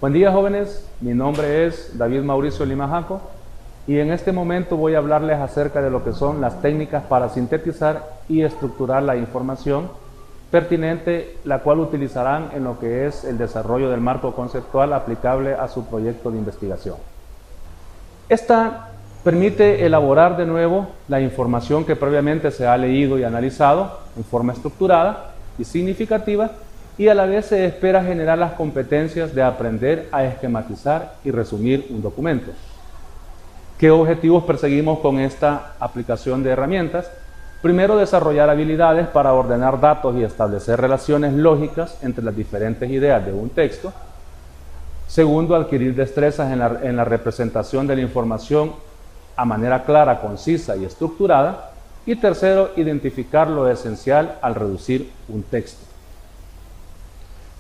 Buen día, jóvenes, mi nombre es David Mauricio Lima Jaco y en este momento voy a hablarles acerca de lo que son las técnicas para sintetizar y estructurar la información pertinente, la cual utilizarán en lo que es el desarrollo del marco conceptual aplicable a su proyecto de investigación. Esta permite elaborar de nuevo la información que previamente se ha leído y analizado en forma estructurada y significativa, y a la vez se espera generar las competencias de aprender a esquematizar y resumir un documento. ¿Qué objetivos perseguimos con esta aplicación de herramientas? Primero, desarrollar habilidades para ordenar datos y establecer relaciones lógicas entre las diferentes ideas de un texto. Segundo, adquirir destrezas en la representación de la información a manera clara, concisa y estructurada. Y tercero, identificar lo esencial al reducir un texto.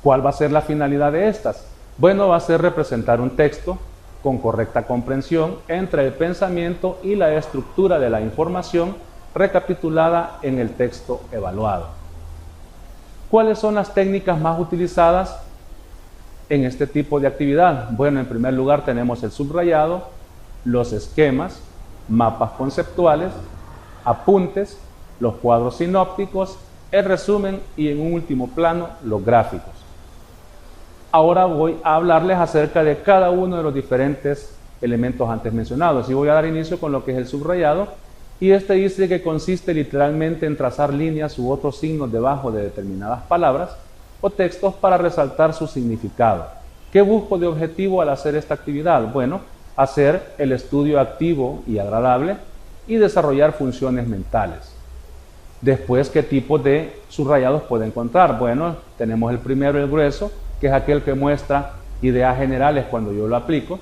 ¿Cuál va a ser la finalidad de estas? Bueno, va a ser representar un texto con correcta comprensión entre el pensamiento y la estructura de la información recapitulada en el texto evaluado. ¿Cuáles son las técnicas más utilizadas en este tipo de actividad? Bueno, en primer lugar tenemos el subrayado, los esquemas, mapas conceptuales, apuntes, los cuadros sinópticos, el resumen y en un último plano los gráficos. Ahora voy a hablarles acerca de cada uno de los diferentes elementos antes mencionados y voy a dar inicio con lo que es el subrayado, y este dice que consiste literalmente en trazar líneas u otros signos debajo de determinadas palabras o textos para resaltar su significado. ¿Qué busco de objetivo al hacer esta actividad? Bueno, hacer el estudio activo y agradable y desarrollar funciones mentales. Después, ¿qué tipo de subrayados puedo encontrar? Bueno, tenemos el primero, el grueso, que es aquel que muestra ideas generales cuando yo lo aplico.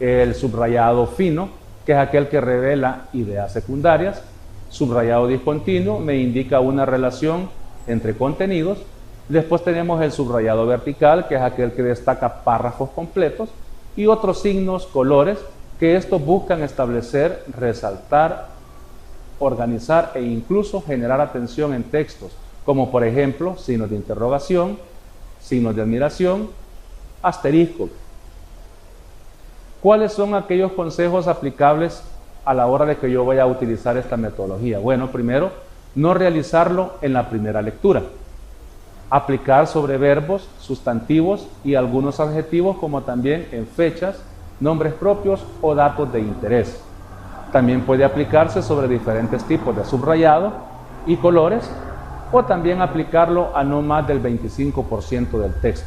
El subrayado fino, que es aquel que revela ideas secundarias. Subrayado discontinuo me indica una relación entre contenidos. Después tenemos el subrayado vertical, que es aquel que destaca párrafos completos. Y otros signos, colores, que estos buscan establecer, resaltar, organizar e incluso generar atención en textos, como por ejemplo signos de interrogación, signos de admiración, asteriscos. ¿Cuáles son aquellos consejos aplicables a la hora de que yo vaya a utilizar esta metodología? Bueno, primero, no realizarlo en la primera lectura. Aplicar sobre verbos, sustantivos y algunos adjetivos, como también en fechas, nombres propios o datos de interés. También puede aplicarse sobre diferentes tipos de subrayado y colores, o también aplicarlo a no más del 25% del texto.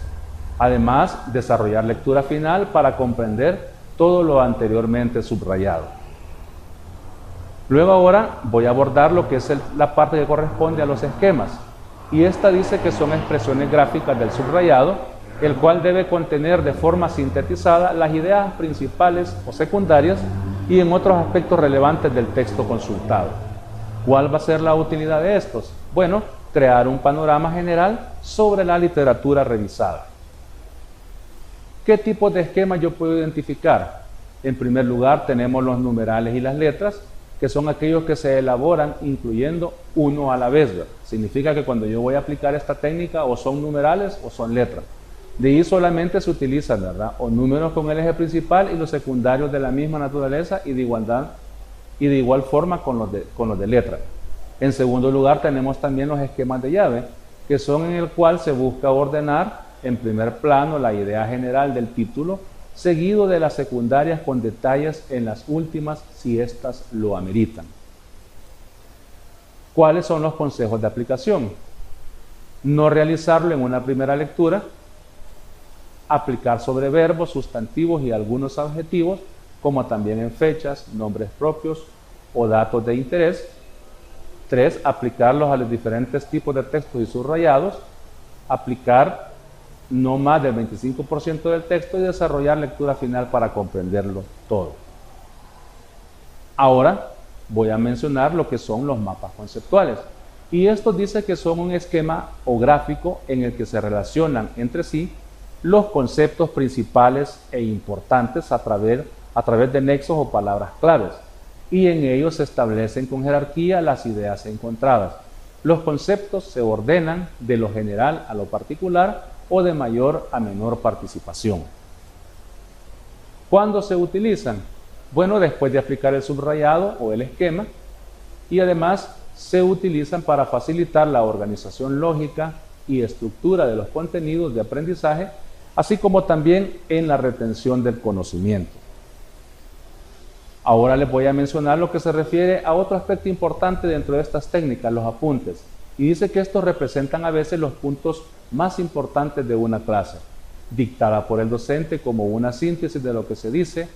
Además, desarrollar lectura final para comprender todo lo anteriormente subrayado. Luego ahora voy a abordar lo que es la parte que corresponde a los esquemas. Y esta dice que son expresiones gráficas del subrayado, el cual debe contener de forma sintetizada las ideas principales o secundarias y en otros aspectos relevantes del texto consultado. ¿Cuál va a ser la utilidad de estos? Bueno, crear un panorama general sobre la literatura revisada. ¿Qué tipo de esquemas yo puedo identificar? En primer lugar tenemos los numerales y las letras, que son aquellos que se elaboran incluyendo uno a la vez. Significa que cuando yo voy a aplicar esta técnica o son numerales o son letras. De ahí solamente se utilizan, ¿verdad?, o números con el eje principal y los secundarios de la misma naturaleza y de igual forma con los de letra. En segundo lugar tenemos también los esquemas de llave, que son en el cual se busca ordenar en primer plano la idea general del título, seguido de las secundarias con detalles en las últimas si éstas lo ameritan. ¿Cuáles son los consejos de aplicación? No realizarlo en una primera lectura, aplicar sobre verbos, sustantivos y algunos adjetivos, como también en fechas, nombres propios o datos de interés. 3. Aplicarlos a los diferentes tipos de textos y subrayados, aplicar no más del 25% del texto y desarrollar lectura final para comprenderlo todo. Ahora voy a mencionar lo que son los mapas conceptuales. Y esto dice que son un esquema o gráfico en el que se relacionan entre sí los conceptos principales e importantes a través de nexos o palabras claves. Y en ellos se establecen con jerarquía las ideas encontradas. Los conceptos se ordenan de lo general a lo particular o de mayor a menor participación. ¿Cuándo se utilizan? Bueno, después de aplicar el subrayado o el esquema, y además se utilizan para facilitar la organización lógica y estructura de los contenidos de aprendizaje, así como también en la retención del conocimiento. Ahora les voy a mencionar lo que se refiere a otro aspecto importante dentro de estas técnicas, los apuntes. Y dice que estos representan a veces los puntos más importantes de una clase, dictada por el docente como una síntesis de lo que se dice,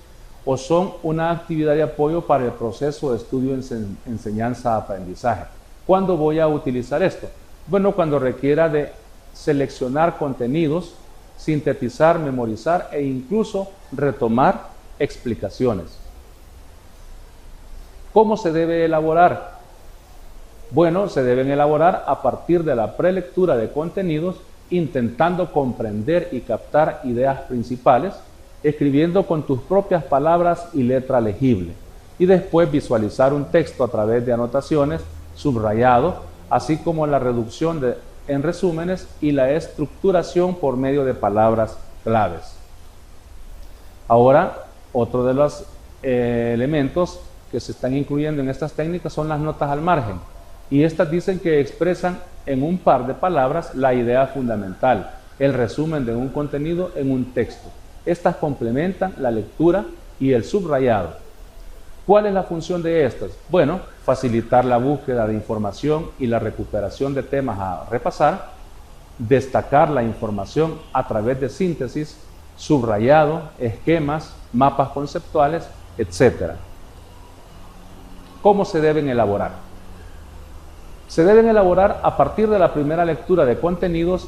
o son una actividad de apoyo para el proceso de estudio, enseñanza-aprendizaje. ¿Cuándo voy a utilizar esto? Bueno, cuando requiera de seleccionar contenidos, sintetizar, memorizar e incluso retomar explicaciones. ¿Cómo se debe elaborar? Bueno, se deben elaborar a partir de la prelectura de contenidos, intentando comprender y captar ideas principales, escribiendo con tus propias palabras y letra legible, y después visualizar un texto a través de anotaciones, subrayado, así como la reducción en resúmenes y la estructuración por medio de palabras claves. Ahora, otro de los elementos que se están incluyendo en estas técnicas son las notas al margen, y estas dicen que expresan en un par de palabras la idea fundamental, el resumen de un contenido en un texto. Estas complementan la lectura y el subrayado. ¿Cuál es la función de estas? Bueno, facilitar la búsqueda de información y la recuperación de temas a repasar, destacar la información a través de síntesis, subrayado, esquemas, mapas conceptuales, etc. ¿Cómo se deben elaborar? Se deben elaborar a partir de la primera lectura de contenidos,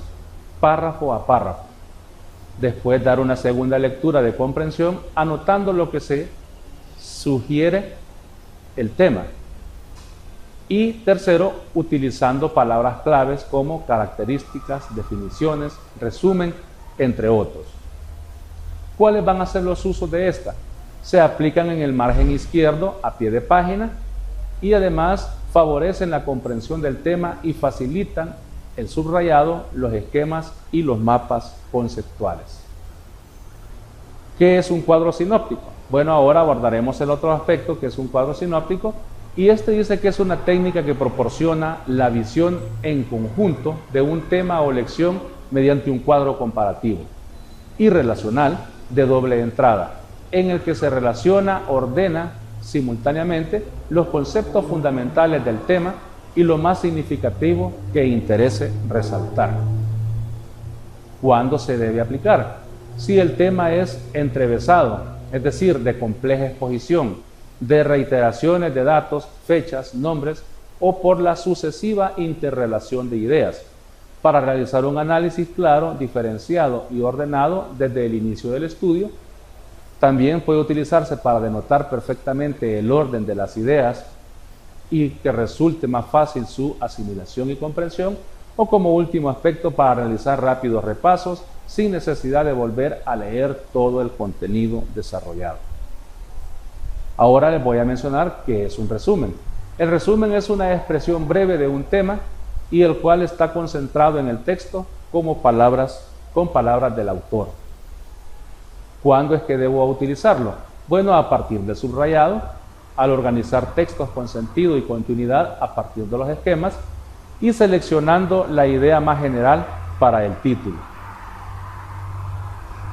párrafo a párrafo. Después dar una segunda lectura de comprensión, anotando lo que se sugiere el tema. Y tercero, utilizando palabras claves como características, definiciones, resumen, entre otros. ¿Cuáles van a ser los usos de esta? Se aplican en el margen izquierdo a pie de página y además favorecen la comprensión del tema y facilitan el subrayado, los esquemas y los mapas conceptuales. ¿Qué es un cuadro sinóptico? Bueno, ahora abordaremos el otro aspecto, que es un cuadro sinóptico, y este dice que es una técnica que proporciona la visión en conjunto de un tema o lección mediante un cuadro comparativo y relacional de doble entrada, en el que se relaciona, ordena simultáneamente los conceptos fundamentales del tema y lo más significativo que interese resaltar. ¿Cuándo se debe aplicar? Si el tema es entrevesado, es decir, de compleja exposición, de reiteraciones de datos, fechas, nombres o por la sucesiva interrelación de ideas, para realizar un análisis claro, diferenciado y ordenado desde el inicio del estudio. También puede utilizarse para denotar perfectamente el orden de las ideas y que resulte más fácil su asimilación y comprensión, o como último aspecto para realizar rápidos repasos sin necesidad de volver a leer todo el contenido desarrollado. Ahora les voy a mencionar qué es un resumen. El resumen es una expresión breve de un tema y el cual está concentrado en el texto con palabras del autor. ¿Cuándo es que debo utilizarlo? Bueno, a partir del subrayado, al organizar textos con sentido y continuidad a partir de los esquemas y seleccionando la idea más general para el título.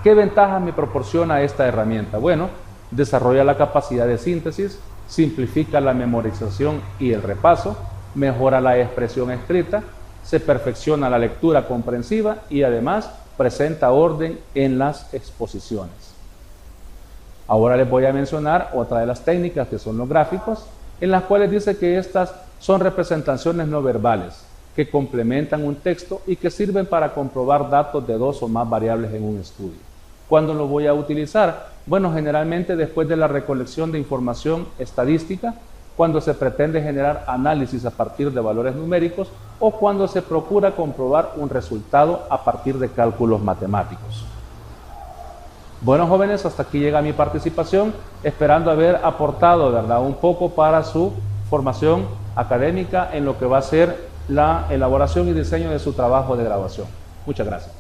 ¿Qué ventajas me proporciona esta herramienta? Bueno, desarrolla la capacidad de síntesis, simplifica la memorización y el repaso, mejora la expresión escrita, se perfecciona la lectura comprensiva y además presenta orden en las exposiciones. Ahora les voy a mencionar otra de las técnicas que son los gráficos, en las cuales dice que estas son representaciones no verbales que complementan un texto y que sirven para comprobar datos de dos o más variables en un estudio. ¿Cuándo lo voy a utilizar? Bueno, generalmente después de la recolección de información estadística, cuando se pretende generar análisis a partir de valores numéricos o cuando se procura comprobar un resultado a partir de cálculos matemáticos. Bueno, jóvenes, hasta aquí llega mi participación, esperando haber aportado, ¿verdad?, un poco para su formación académica en lo que va a ser la elaboración y diseño de su trabajo de graduación. Muchas gracias.